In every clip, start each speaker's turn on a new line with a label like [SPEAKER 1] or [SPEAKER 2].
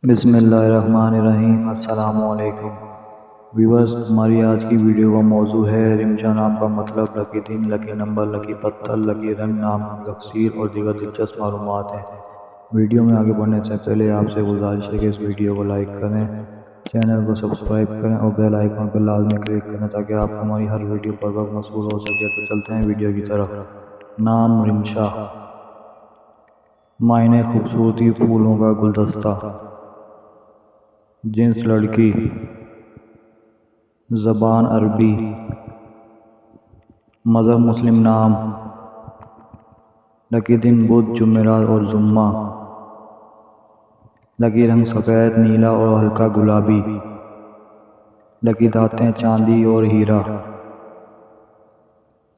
[SPEAKER 1] بسم اللہ الرحمن الرحیم۔ السلام علیکم ویورز، ہماری آج کی ویڈیو کا موضوع ہے رمشا نام کا مطلب، لکی دن، لکی نمبر، لکی پتھر، لکی رنگ، نام کی تفسیر اور دیگر دلچسپ معلومات ہیں۔ ویڈیو میں آگے بڑھنے سے پہلے آپ سے گزارش ہے کہ اس ویڈیو کو لائک کریں، چینل کو سبسکرائب کریں اور بیل آئیکن پر لازمی کلک کریں تاکہ آپ کو ہماری ہر ویڈیو پر وقت موصول ہو سکے۔ تو چلتے ہیں ویڈیو کی طرف۔ نام رمشا، معنی خوبصورتی، پھولوں کا گلدستہ، جنس لڑکی، زبان عربی، مذہب مسلم، نام لکی دن بدھ، جمعرات اور جمعہ، لکی رنگ سفید، نیلا اور ہلکا گلابی، لکی دھاتیں چاندی اور ہیرا،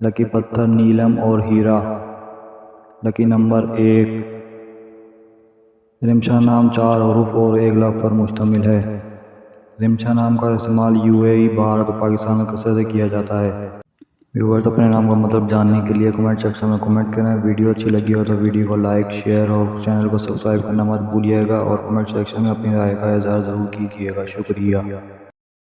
[SPEAKER 1] لکی پتھر نیلم اور ہیرا، لکی نمبر 1۔ رمشا نام 4 حروف اور 1 لفظ پر مشتمل ہے۔ رمشا نام کا استعمال UAE، بھارت اور پاکستان میں کثرت سے کیا جاتا ہے۔ ویورز، اپنے نام کا مطلب جاننے کے لیے کمنٹ سیکشن میں کمنٹ کریں۔ ویڈیو اچھی لگی ہو تو ویڈیو کو لائک، شیئر اور چینل کو سبسکرائب کرنا مت بھولیے گا، اور کمنٹ سیکشن میں اپنی رائے کا اظہار ضرور کیجیے گا۔ شکریہ۔